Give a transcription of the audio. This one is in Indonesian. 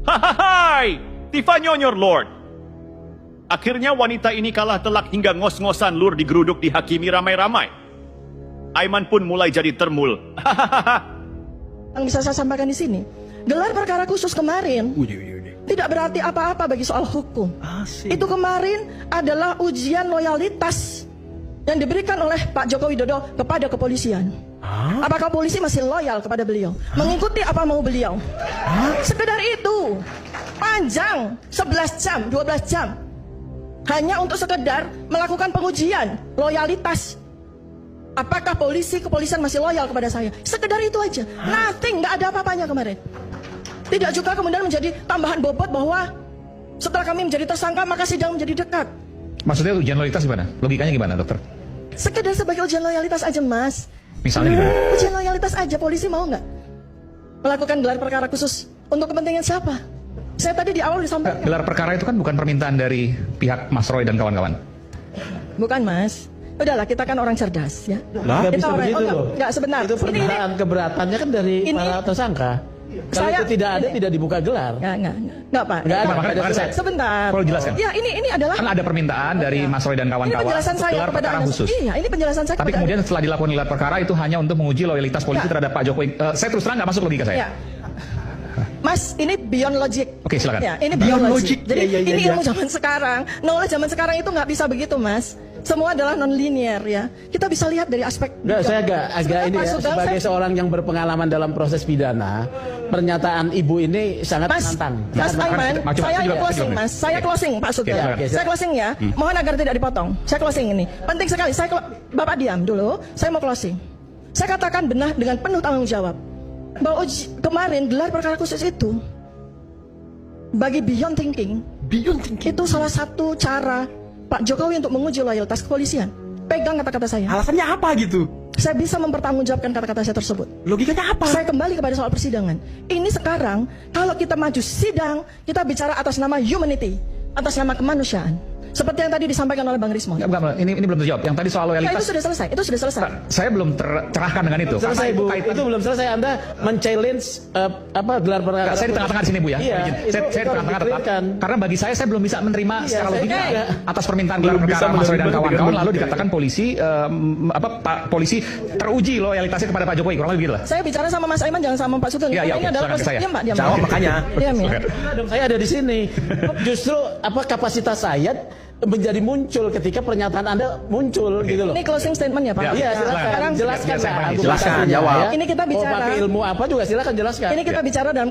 Hai, Tifanyo Lord. Akhirnya wanita ini kalah telak hingga ngos-ngosan lur digeruduk dihakimi ramai-ramai. Aiman pun mulai jadi termul. Yang bisa saya sampaikan di sini, gelar perkara khusus kemarin tidak berarti apa-apa bagi soal hukum. Itu kemarin adalah ujian loyalitas yang diberikan oleh Pak Joko Widodo kepada kepolisian. Apakah polisi masih loyal kepada beliau, mengikuti apa mau beliau? Sekedar itu. Panjang 11 jam, 12 jam, hanya untuk sekedar melakukan pengujian loyalitas. Apakah kepolisian masih loyal kepada saya? Sekedar itu aja. Nothing, nggak ada apa-apanya kemarin. Tidak juga kemudian menjadi tambahan bobot bahwa setelah kami menjadi tersangka maka sidang menjadi dekat. Maksudnya ujian loyalitas gimana? Logikanya gimana, dokter? Sekedar sebagai ujian loyalitas aja, Mas. Misalnya gimana? Ujian loyalitas aja, polisi mau nggak melakukan gelar perkara khusus untuk kepentingan siapa? Saya tadi di awal disampaikan. Gelar perkara itu kan bukan permintaan dari pihak Mas Roy dan kawan-kawan. Bukan, Mas. Udahlah, kita kan orang cerdas ya. Nggak bisa begitu loh. Enggak, sebentar. Itu pernyataan keberatannya kan dari para tersangka. Kalau itu tidak ada, tidak dibuka gelar. Enggak, Pak. Nggak ada, makanya ada saya- Sebentar. Perlu jelaskan. Ya, ini adalah Kan ada permintaan dari Mas Roy dan ini kawan-kawan penjelasan untuk saya gelar kepada perkara Anda. khusus. Iya, ini penjelasan saya Tapi kepada kemudian setelah dilakukan gelar perkara itu hanya untuk menguji loyalitas polisi Ya. terhadap Pak Jokowi. Saya terus terang nggak masuk logika Anda. saya. Ya. Mas, ini beyond logic. Oke, silakan. Ya, ini beyond logic. Jadi Ya. ini ilmu zaman sekarang. Knowledge zaman sekarang itu nggak bisa begitu, Mas. Semua adalah non-linear ya. Kita bisa lihat dari aspek. Enggak, saya agak Sebentar, ini Pak ya, Sugeng, sebagai saya- seorang yang berpengalaman dalam proses pidana, pernyataan ibu ini sangat Mas, menantang. Mas Jangan Aiman, coba, saya coba, closing, coba. Mas. Saya Oke. closing, Pak Sugeng. Oke, silakan. Saya closing ya. Mohon agar tidak dipotong. Saya closing ini. Penting sekali. Bapak diam dulu. Saya mau closing. Saya katakan benar dengan penuh tanggung jawab bahwa kemarin gelar perkara khusus itu bagi beyond thinking itu salah satu cara Pak Jokowi untuk menguji loyalitas kepolisian. Pegang kata-kata saya. Alasannya apa gitu? Saya bisa mempertanggungjawabkan kata-kata saya tersebut. Logikanya apa? Saya kembali kepada soal persidangan. Ini sekarang kalau kita maju sidang, kita bicara atas nama humanity, atas nama kemanusiaan. Seperti yang tadi disampaikan oleh Bang Rismon. Bukan, ini belum terjawab. Yang tadi soal Nah, itu loyalitas, sudah selesai. Itu sudah selesai. saya belum tercerahkan dengan itu. Selesai Karena Bu, kaitan- itu belum selesai. Anda men-challenge gelar perkara. Saya di tengah-tengah di sini Bu ya. Iya, Izin. itu Saya di harus tengah-tengah tetap. di-clearkan. Karena bagi saya belum bisa menerima secara saya logika juga. atas permintaan gelar Belum bisa perkara Mas Roy dan menerima kawan-kawan dengan lalu logika. dikatakan polisi polisi teruji loyalitasnya kepada Pak Jokowi, kurang lebih gitu lah. Saya bicara sama Mas Aiman, jangan sama Pak Sugeng. Iya, iya, Karena ini oke, adalah silakan ke saya. diam, Pak, diam. Jawab makanya. Diam ya. Enggak dong, saya ada di sini. Justru kapasitas saya menjadi muncul ketika pernyataan Anda muncul gitu loh. Ini closing statement ya, Pak. Ya, Iya, silakan. silakan jelaskan. Biar saya Pak, pahami. argumentasinya, Jelaskan, jawab. ya. Ini kita Mau bicara. pakai ilmu apa juga silakan jelaskan. Ini kita bicara dalam